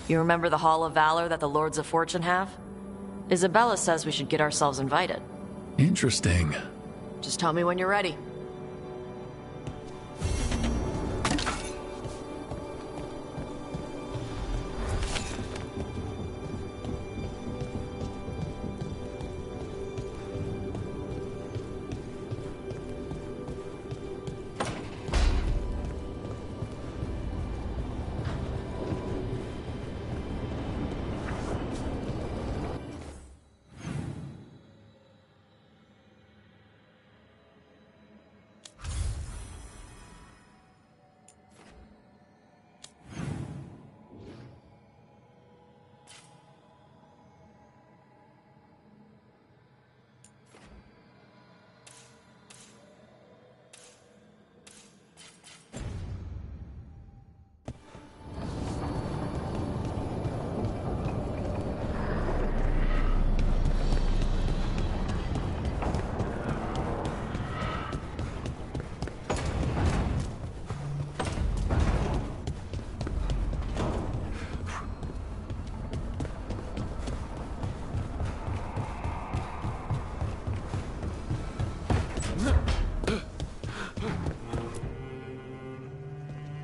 You remember the Hall of Valor that the Lords of Fortune have? Isabella says we should get ourselves invited. Interesting. Just tell me when you're ready.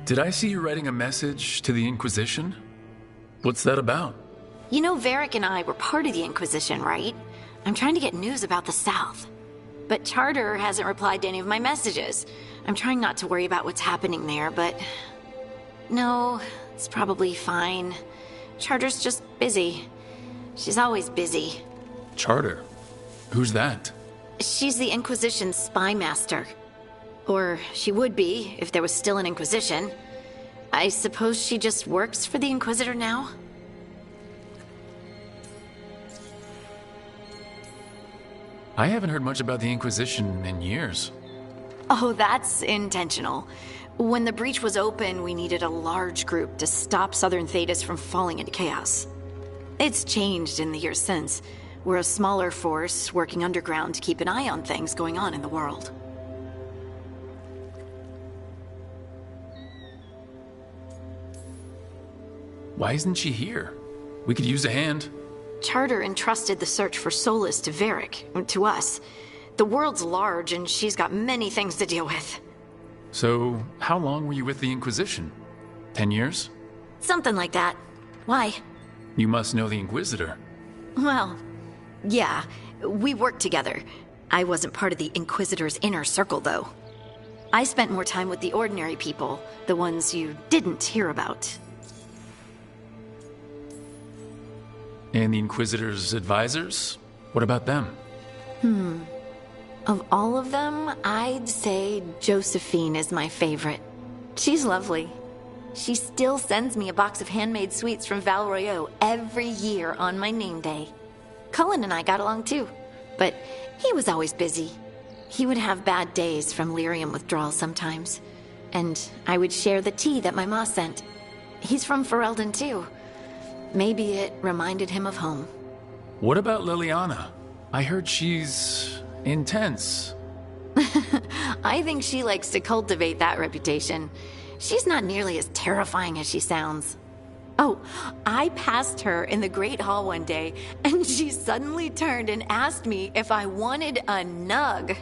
Did I see you writing a message to the Inquisition? What's that about? You know, Varric and I were part of the Inquisition, right? I'm trying to get news about the South. But Charter hasn't replied to any of my messages. I'm trying not to worry about what's happening there, but... No, it's probably fine. Charter's just busy. She's always busy. Charter? Who's that? She's the Inquisition's spy master. Or she would be, if there was still an Inquisition. I suppose she just works for the Inquisitor now? I haven't heard much about the Inquisition in years. Oh, that's intentional. When the breach was open, we needed a large group to stop Southern Thedas from falling into chaos. It's changed in the years since. We're a smaller force working underground to keep an eye on things going on in the world. Why isn't she here? We could use a hand. Charter entrusted the search for Solus to Varric, to us. The world's large and she's got many things to deal with. So, how long were you with the Inquisition? 10 years? Something like that. Why? You must know the Inquisitor. Well, yeah, we worked together. I wasn't part of the Inquisitor's inner circle, though. I spent more time with the ordinary people, the ones you didn't hear about. And the Inquisitor's advisors? What about them? Of all of them, I'd say Josephine is my favorite. She's lovely. She still sends me a box of handmade sweets from Val Royeaux every year on my name day. Cullen and I got along too, but he was always busy. He would have bad days from lyrium withdrawal sometimes, and I would share the tea that my ma sent. He's from Ferelden too. Maybe it reminded him of home. What about Liliana? I heard she's intense. I think she likes to cultivate that reputation. She's not nearly as terrifying as she sounds. Oh, I passed her in the Great Hall one day, and she suddenly turned and asked me if I wanted a nug.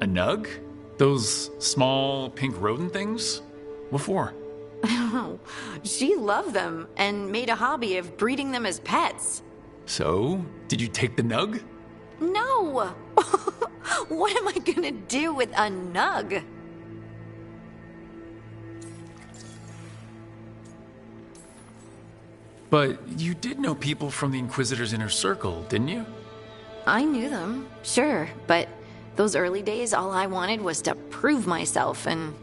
A nug? Those small pink rodent things? What for? She loved them and made a hobby of breeding them as pets. So, did you take the nug? No! What am I gonna do with a nug? But you did know people from the Inquisitor's inner circle, didn't you? I knew them, sure, but those early days, all I wanted was to prove myself and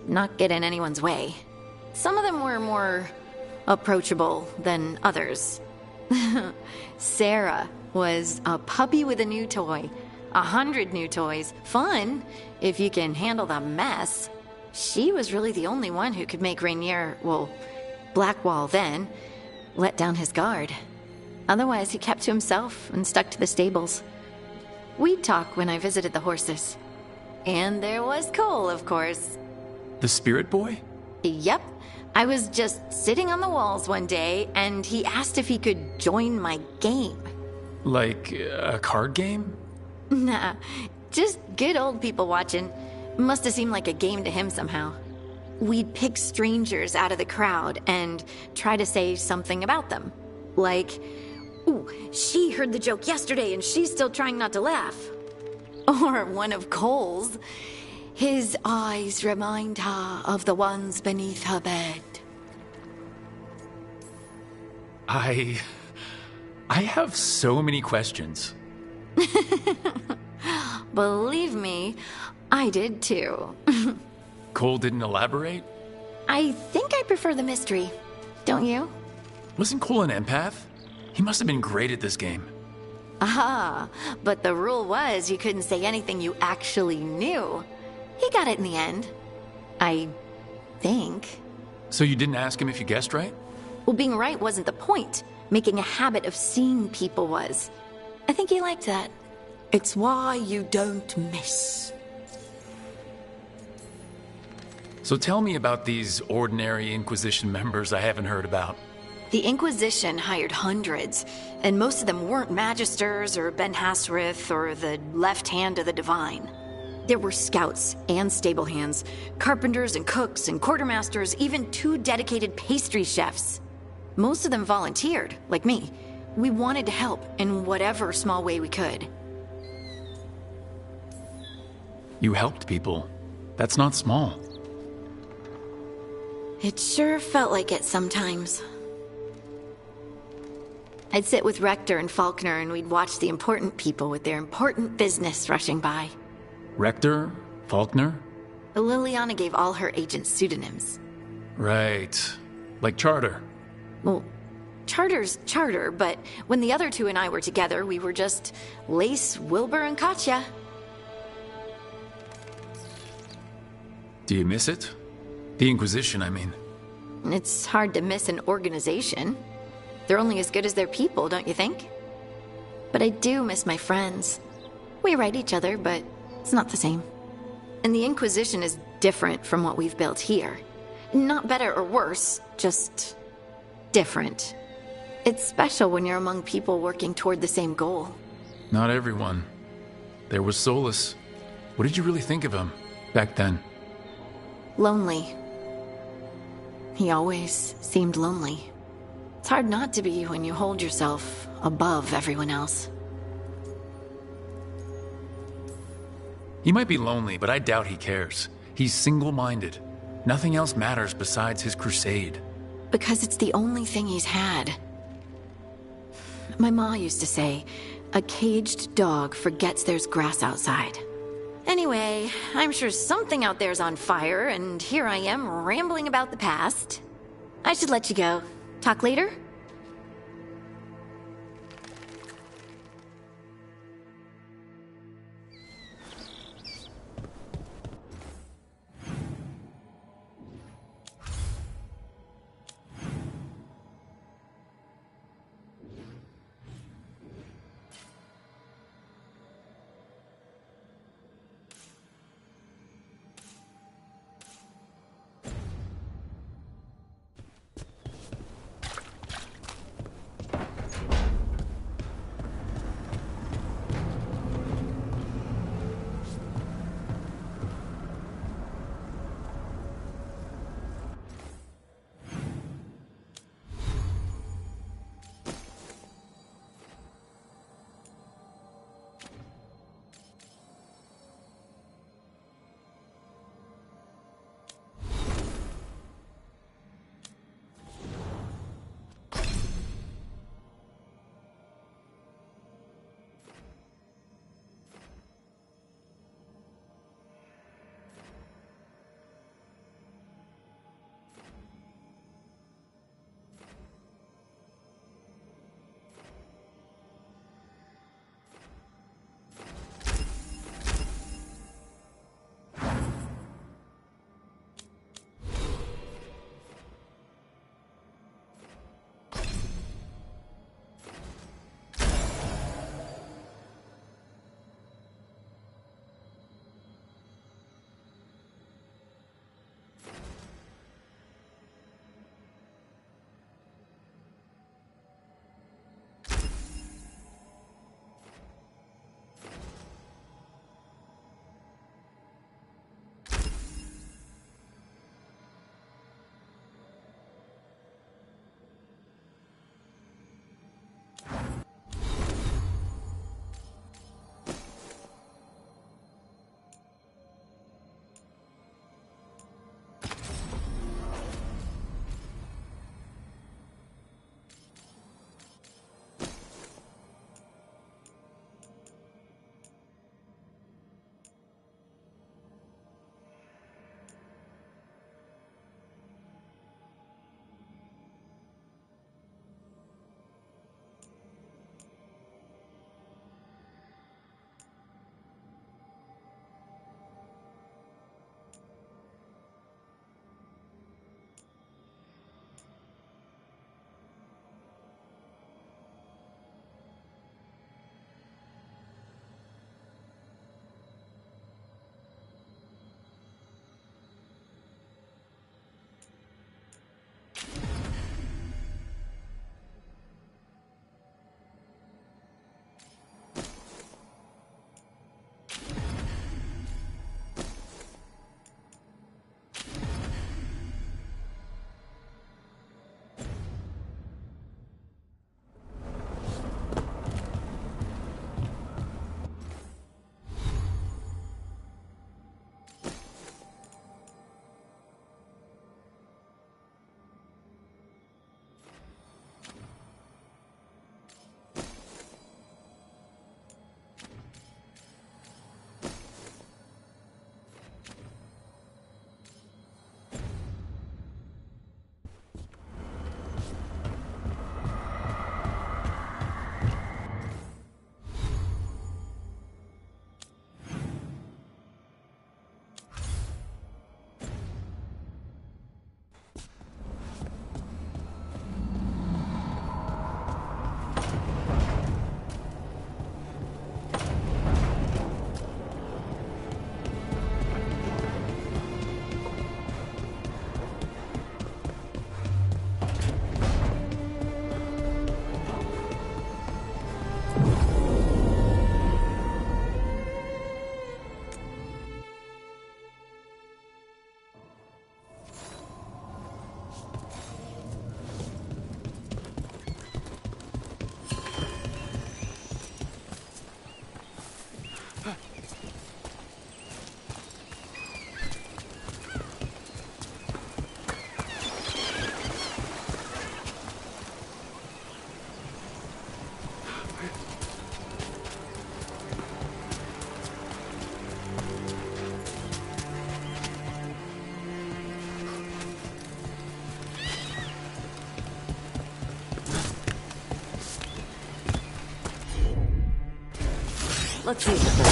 not get in anyone's way. Some of them were more approachable than others. Sarah was a puppy with a new toy. 100 new toys. Fun, if you can handle the mess. She was really the only one who could make Rainier, well, Blackwall then, let down his guard. Otherwise, he kept to himself and stuck to the stables. We'd talk when I visited the horses. And there was Cole, of course. The spirit boy? Yep. I was just sitting on the walls one day, and he asked if he could join my game. Like a card game? Nah, just good old people watching. Must have seemed like a game to him somehow. We'd pick strangers out of the crowd and try to say something about them. Like, ooh, she heard the joke yesterday and she's still trying not to laugh. Or one of Cole's. His eyes remind her of the ones beneath her bed. I have so many questions. Believe me, I did too. Cole didn't elaborate? I think I prefer the mystery. Don't you? Wasn't Cole an empath? He must have been great at this game. Ah, but the rule was you couldn't say anything you actually knew. He got it in the end. I think. So you didn't ask him if you guessed right? Well, being right wasn't the point. Making a habit of seeing people was. I think he liked that. It's why you don't miss. So tell me about these ordinary Inquisition members I haven't heard about. The Inquisition hired hundreds, and most of them weren't Magisters or Ben Hasrith or the left hand of the Divine. There were scouts and stable hands, carpenters and cooks and quartermasters, even 2 dedicated pastry chefs. Most of them volunteered, like me. We wanted to help in whatever small way we could. You helped people. That's not small. It sure felt like it sometimes. I'd sit with Rector and Faulkner and we'd watch the important people with their important business rushing by. Rector? Faulkner? Liliana gave all her agents pseudonyms. Right. Like Charter. Well, Charter's Charter, but when the other 2 and I were together, we were just Lace, Wilbur, and Katya. Do you miss it? The Inquisition, I mean. It's hard to miss an organization. They're only as good as their people, don't you think? But I do miss my friends. We write each other, but it's not the same. And the Inquisition is different from what we've built here. Not better or worse, just different. It's special when you're among people working toward the same goal. Not everyone. There was Solus. What did you really think of him back then? Lonely. He always seemed lonely. It's hard not to be when you hold yourself above everyone else. He might be lonely, but I doubt he cares. He's single-minded. Nothing else matters besides his crusade. Because it's the only thing he's had. My ma used to say, a caged dog forgets there's grass outside. Anyway, I'm sure something out there's on fire, and here I am rambling about the past. I should let you go. Talk later? Let's use it.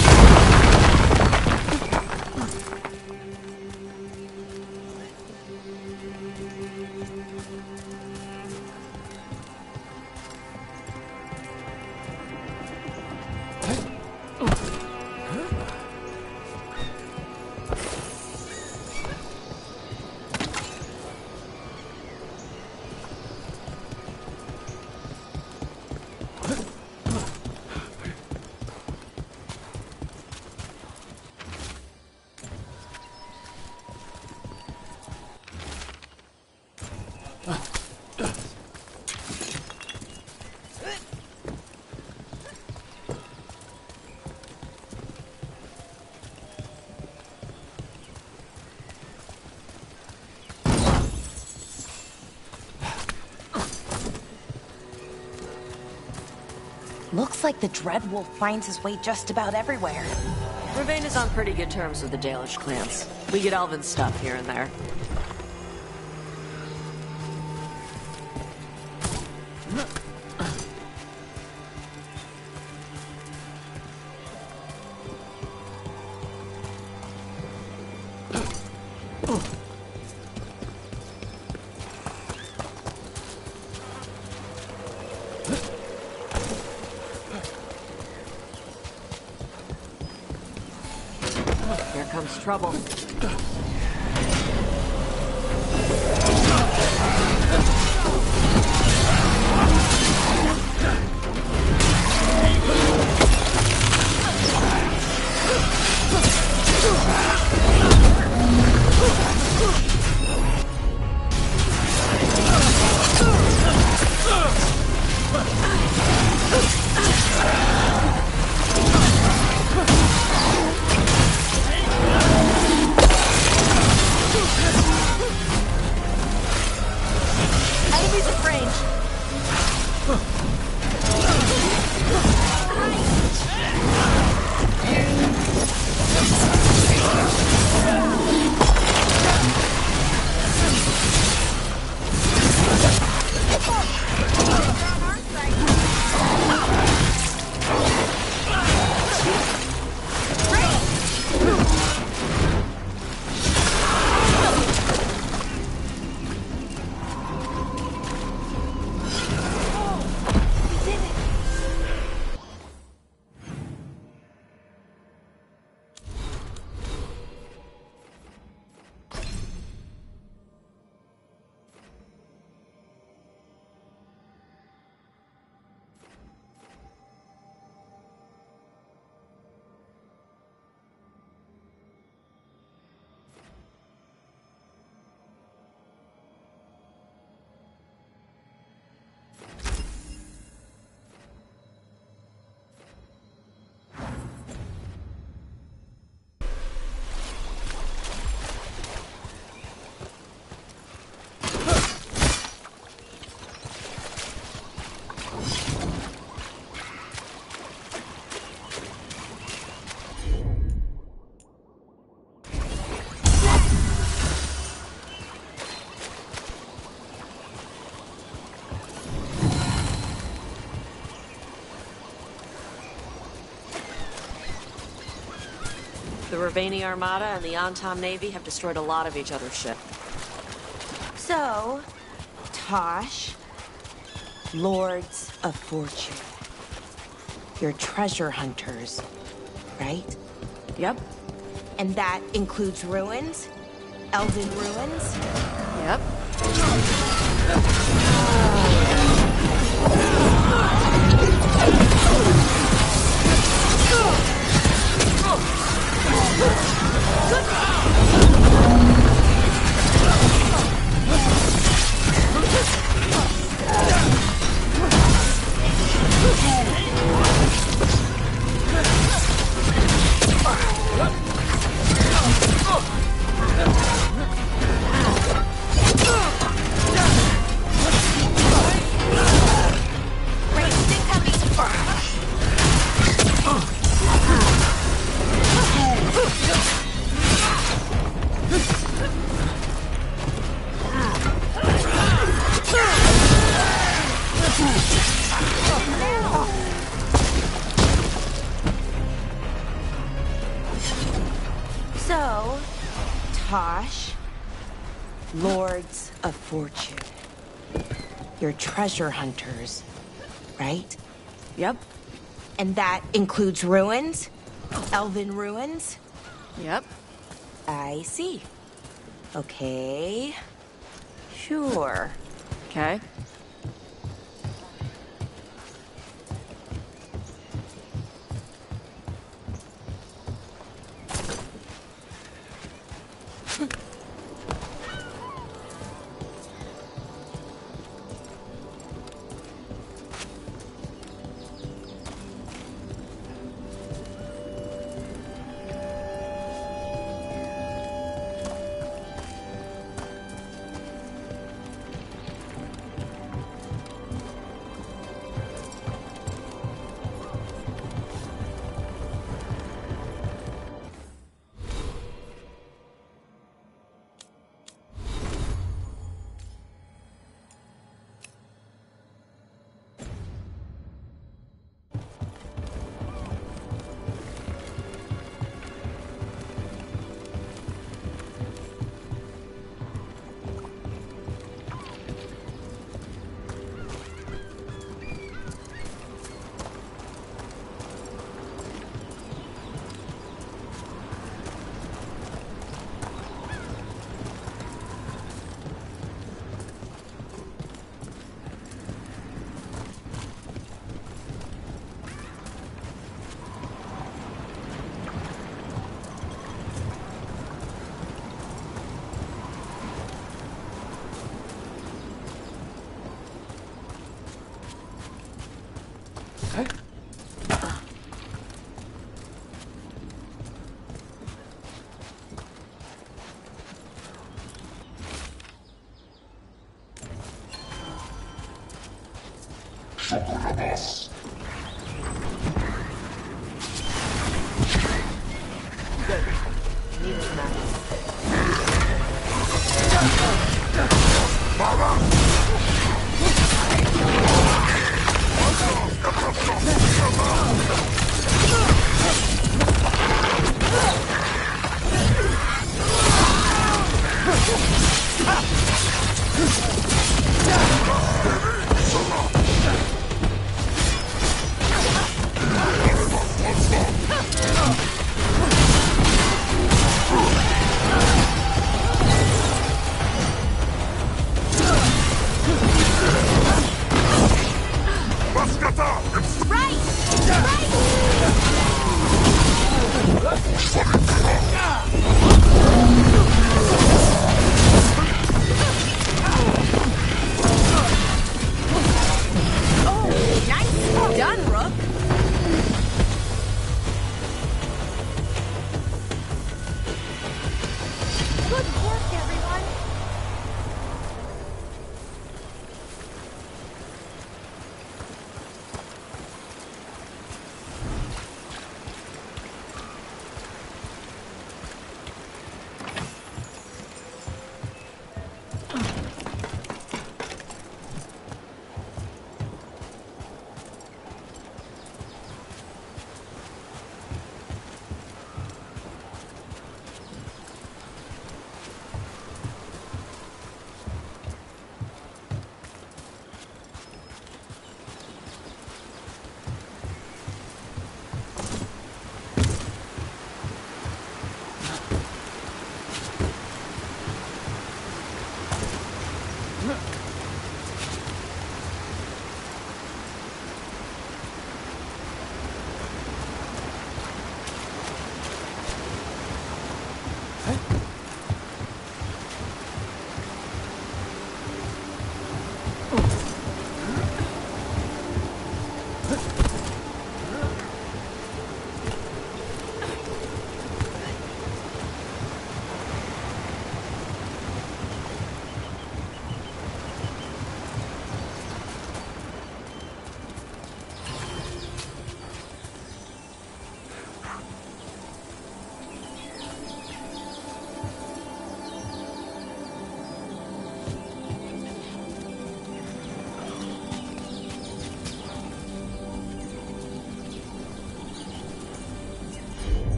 Looks like the Dreadwolf finds his way just about everywhere. Ravane is on pretty good terms with the Dalish clans. We get elven stuff here and there. Here comes trouble. Enemies at range. The Ravani Armada and the Antom Navy have destroyed a lot of each other's ship. So, Tosh, Lords of Fortune. You're treasure hunters, right? Yep. And that includes ruins? Elven ruins? Yep. Lords of Fortune. You're treasure hunters, right? Yep. And that includes ruins? Elven ruins? Yep. I see. Okay. Sure. Okay.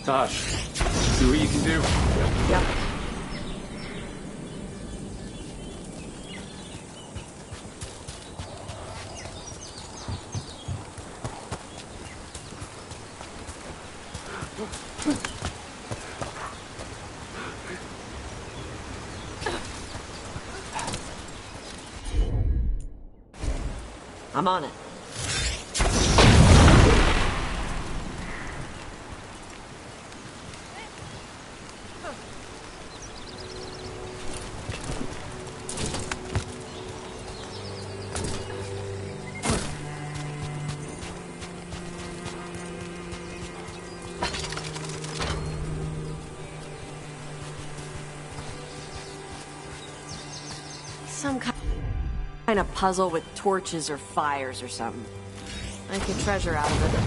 Tosh, do what you can do. Yep. I'm on it. Some kind of puzzle with torches or fires or something. I could treasure out of it.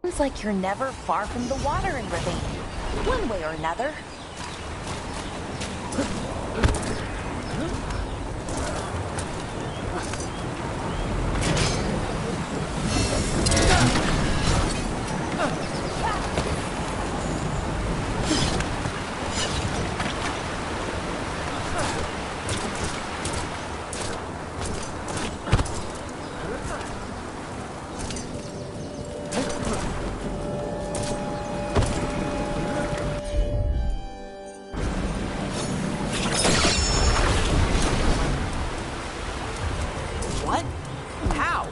Seems like you're never far from the watering ravine, one way or another. What? How?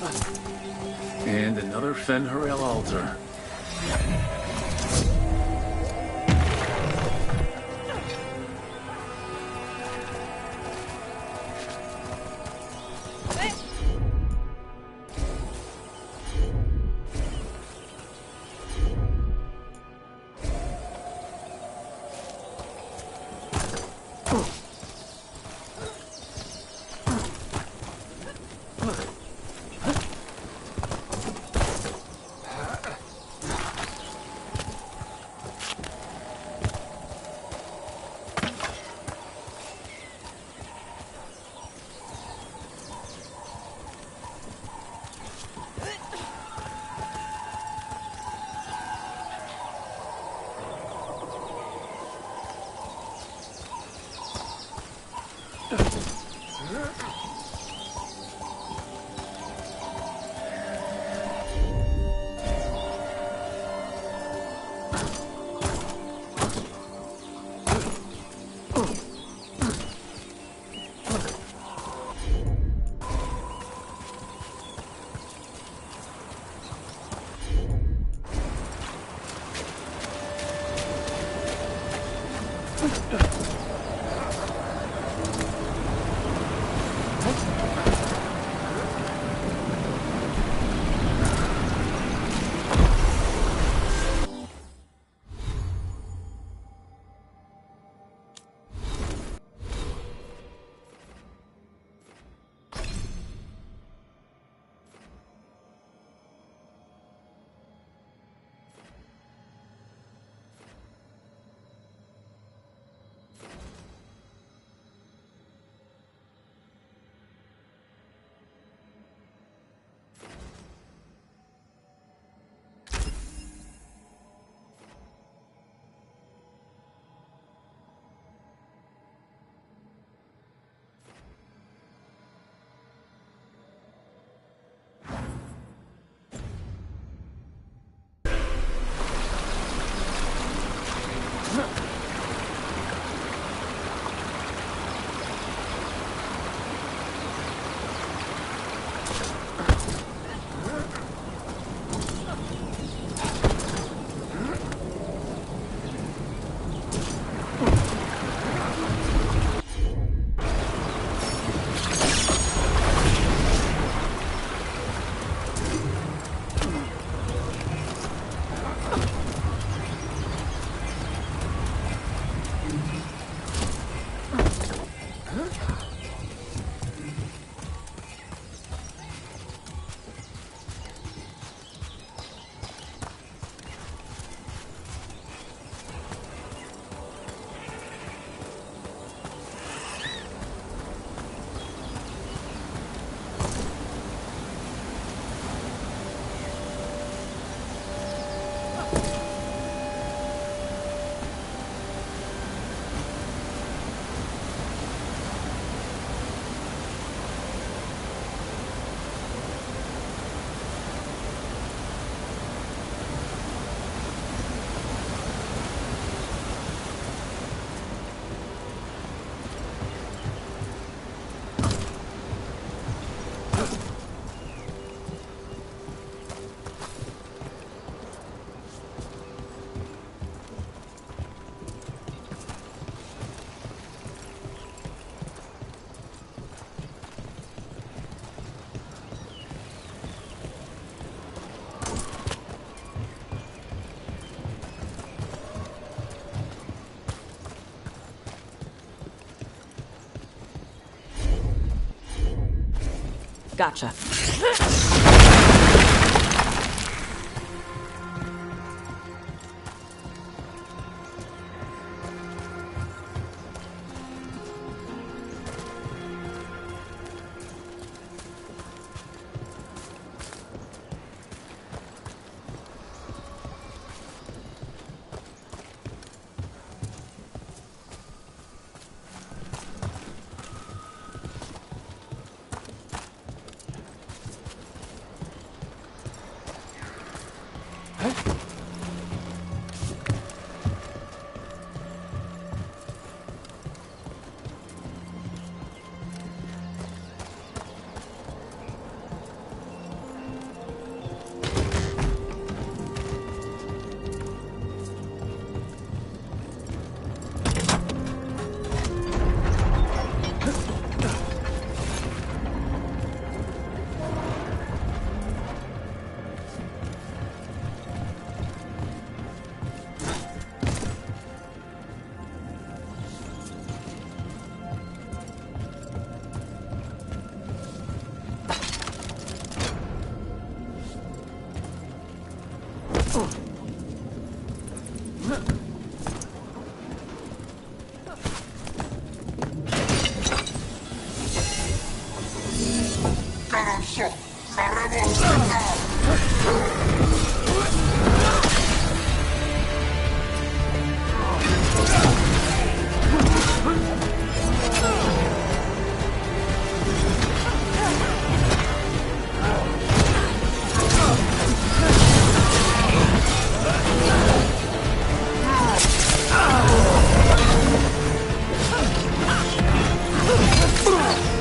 And another Fen'Harel altar. Gotcha.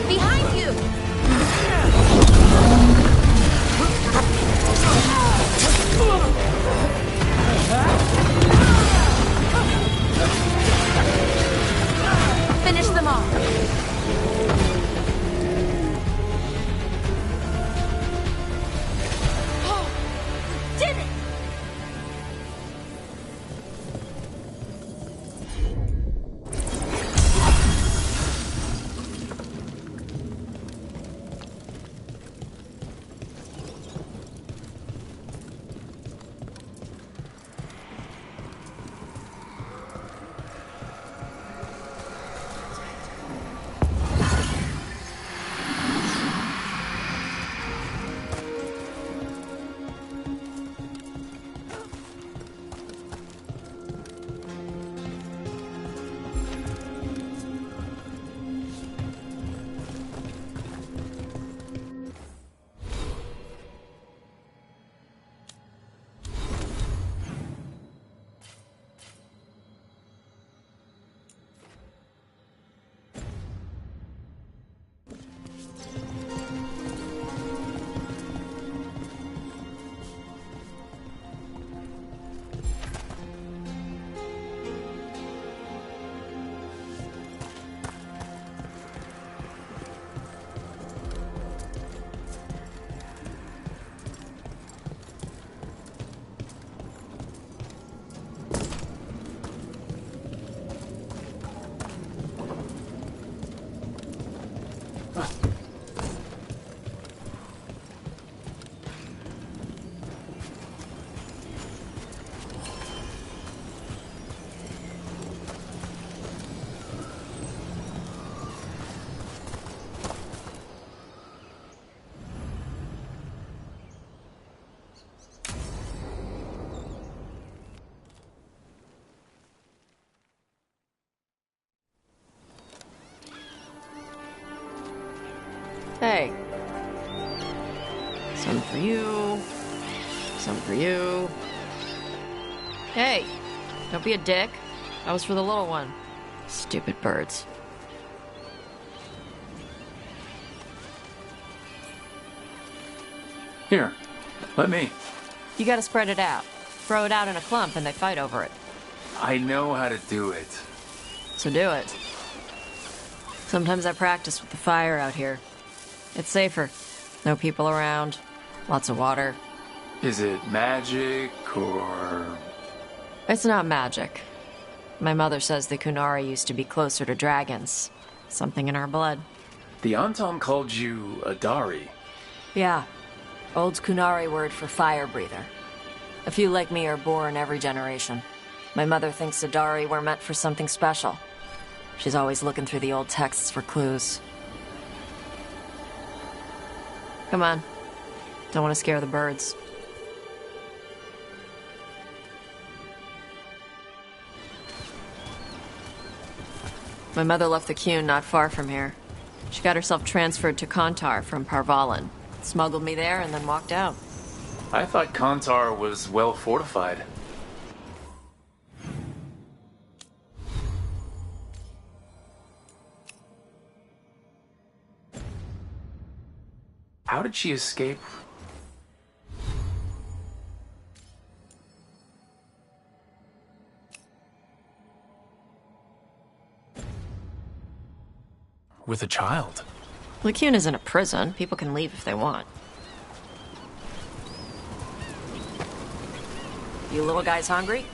Behind you! Finish them off. Did it! Hey. Some for you. Some for you. Hey, don't be a dick. That was for the little one. Stupid birds. Here, let me. You gotta spread it out. Throw it out in a clump and they fight over it. I know how to do it. So do it. Sometimes I practice with the fire out here. It's safer. No people around. Lots of water. Is it magic or... It's not magic. My mother says the Kunari used to be closer to dragons. Something in our blood. The Anton called you a Dari. Yeah. Old Kunari word for fire breather. A few like me are born every generation. My mother thinks Adari were meant for something special. She's always looking through the old texts for clues. Come on. Don't want to scare the birds. My mother left the Qun not far from here. She got herself transferred to Kontar from Parvalan. Smuggled me there and then walked out. I thought Kontar was well fortified. How did she escape? With a child? The Qun isn't a prison. People can leave if they want. You little guys hungry?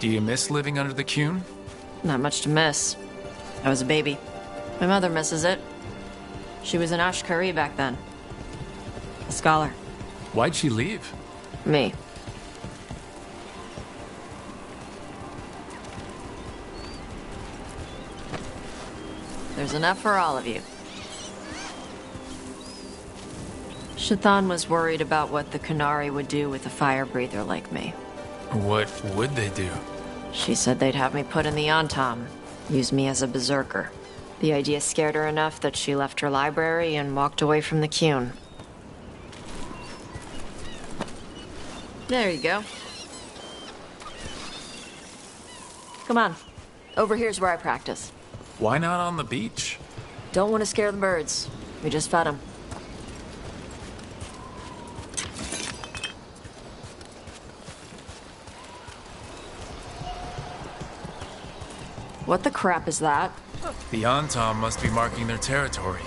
Do you miss living under the Qun? Not much to miss. I was a baby. My mother misses it. She was an Ashkari back then. A scholar. Why'd she leave? Me. There's enough for all of you. Shathan was worried about what the Kunari would do with a fire breather like me. What would they do? She said they'd have me put in the Antam, use me as a berserker. The idea scared her enough that she left her library and walked away from the Qun. There you go. Come on. Over here's where I practice. Why not on the beach? Don't want to scare the birds. We just fed them. What the crap is that? The Antam must be marking their territory.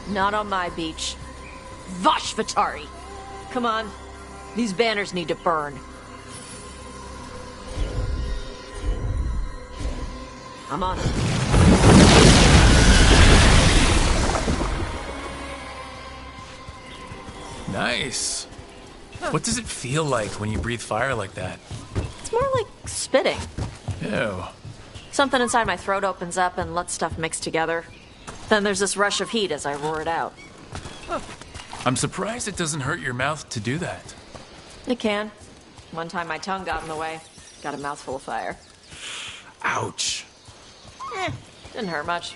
Not on my beach. Vashvatari! Come on. These banners need to burn. I'm on it. Nice. What does it feel like when you breathe fire like that? It's more like spitting. Ew. Something inside my throat opens up and lets stuff mix together. Then there's this rush of heat as I roar it out. I'm surprised it doesn't hurt your mouth to do that. It can. One time my tongue got in the way. Got a mouthful of fire. Ouch. Didn't hurt much.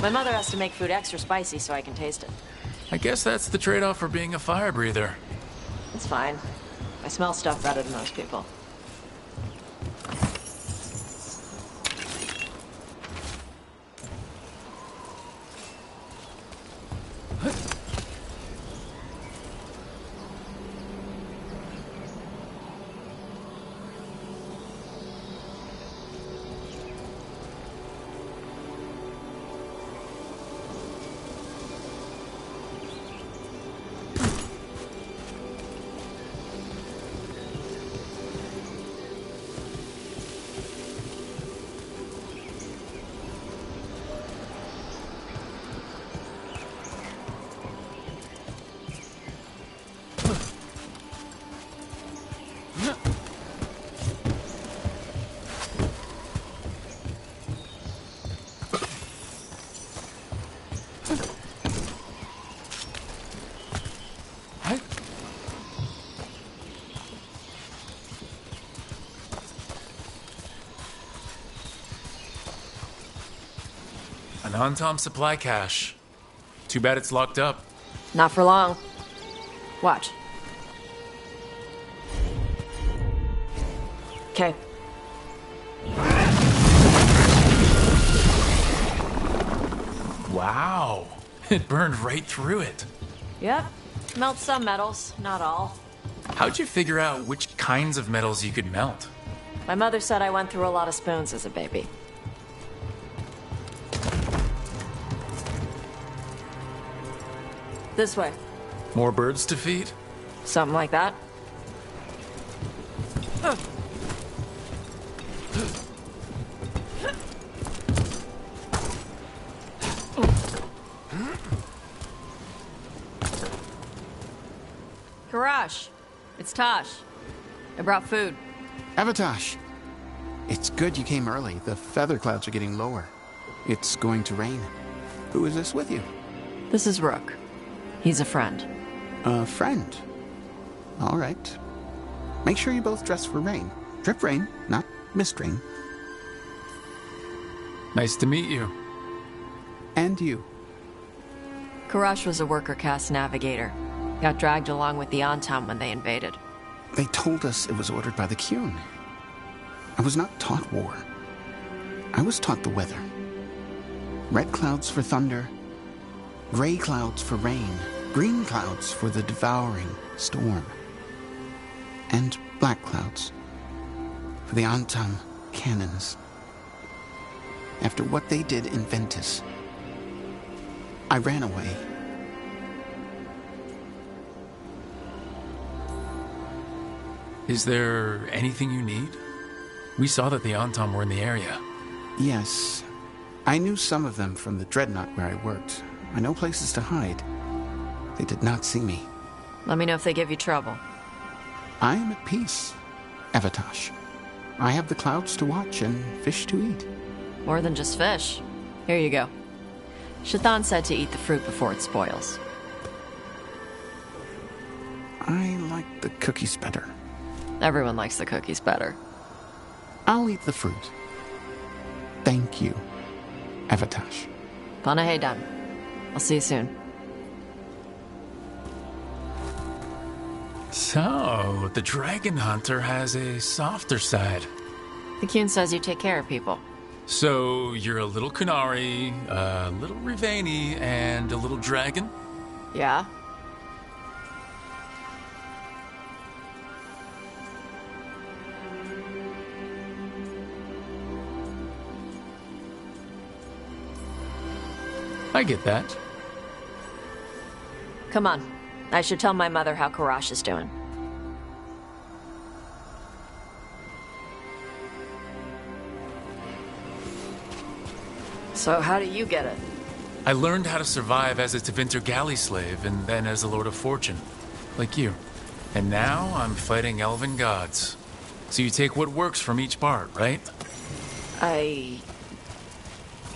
My mother has to make food extra spicy so I can taste it. I guess that's the trade-off for being a fire breather. It's fine. I smell stuff better than most people. An Antam supply cache. Too bad it's locked up. Not for long. Watch. Okay. Wow. It burned right through it. Yep. Melt some metals, not all. How'd you figure out which kinds of metals you could melt? My mother said I went through a lot of spoons as a baby. This way. More birds to feed? Something like that. Karash, it's Tosh. I brought food. Avatosh! It's good you came early. The feather clouds are getting lower. It's going to rain. Who is this with you? This is Rook. He's a friend. A friend? All right. Make sure you both dress for rain. Drip rain, not mist rain. Nice to meet you. And you. Karash was a worker caste navigator. Got dragged along with the Antam when they invaded. They told us it was ordered by the Qun. I was not taught war. I was taught the weather. Red clouds for thunder, gray clouds for rain, green clouds for the devouring storm, and black clouds for the Antam cannons. After what they did in Ventus, I ran away. Is there anything you need? We saw that the Antam were in the area. Yes. I knew some of them from the dreadnought where I worked. I know places to hide. They did not see me. Let me know if they give you trouble. I am at peace, Evatosh. I have the clouds to watch and fish to eat. More than just fish. Here you go. Shathan said to eat the fruit before it spoils. I like the cookies better. Everyone likes the cookies better. I'll eat the fruit. Thank you, Evatosh. Panaheydan. I'll see you soon. So, the Dragon Hunter has a softer side. The Kyun says you take care of people. So, you're a little Kunari, a little Rivani, and a little dragon? Yeah? I get that. Come on. I should tell my mother how Karash is doing. So how do you get it? I learned how to survive as a Tevinter galley slave, and then as a Lord of Fortune. Like you. And now I'm fighting elven gods. So you take what works from each part, right?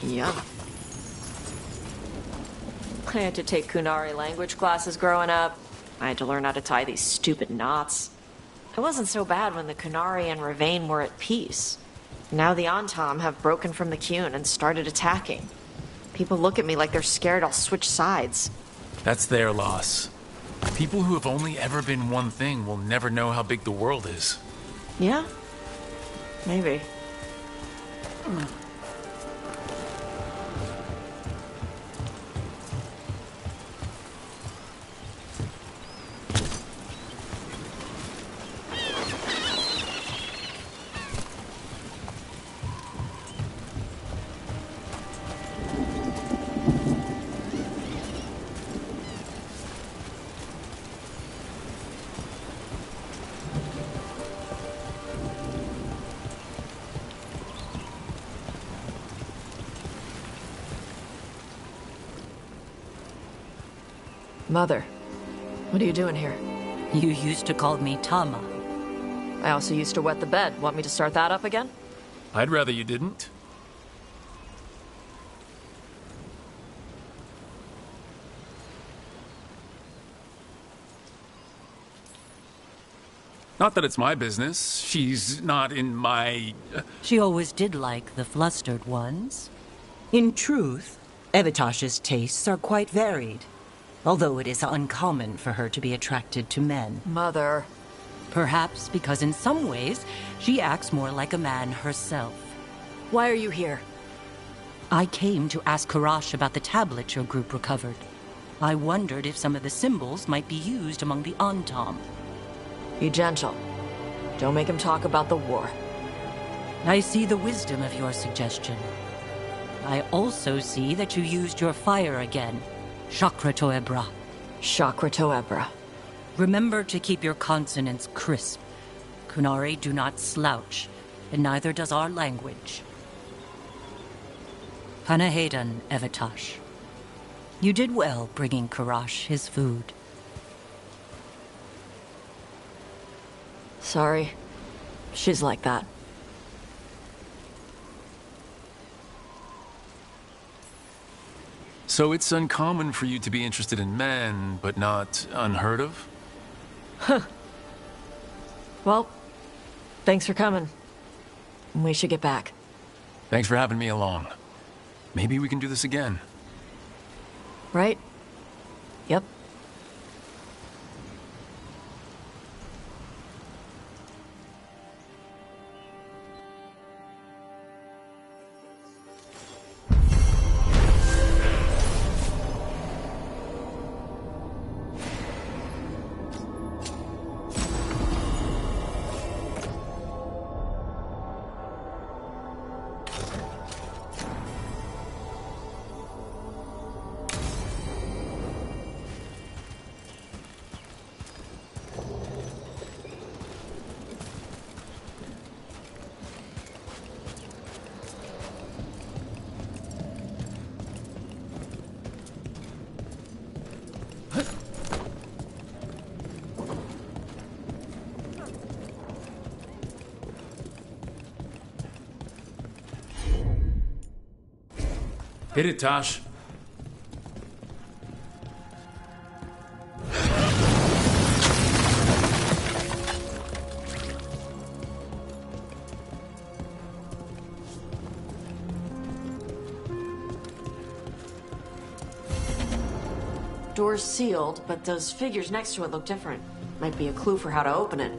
Yeah. I had to take Kunari language classes growing up. I had to learn how to tie these stupid knots. It wasn't so bad when the Kunari and Ravain were at peace. Now the Antam have broken from the Kyun and started attacking. People look at me like they're scared I'll switch sides. That's their loss. People who have only ever been one thing will never know how big the world is. Yeah? Maybe. Mother, what are you doing here? You used to call me Tama. I also used to wet the bed. Want me to start that up again? I'd rather you didn't. Not that it's my business. She's not in my... She always did like the flustered ones. In truth, Evatosh's tastes are quite varied, although it is uncommon for her to be attracted to men. Mother. Perhaps because in some ways, she acts more like a man herself. Why are you here? I came to ask Karash about the tablet your group recovered. I wondered if some of the symbols might be used among the Antam. Be gentle. Don't make him talk about the war. I see the wisdom of your suggestion. I also see that you used your fire again. Chakra Toebra. Chakra Toebra. Remember to keep your consonants crisp. Kunari do not slouch, and neither does our language. Panaheydan, Evatosh. You did well bringing Karash his food. Sorry. She's like that. So it's uncommon for you to be interested in men, but not unheard of? Well, thanks for coming. We should get back. Thanks for having me along. Maybe we can do this again. Right? Yep. Hit it, Tosh. Door's sealed, but those figures next to it look different. Might be a clue for how to open it.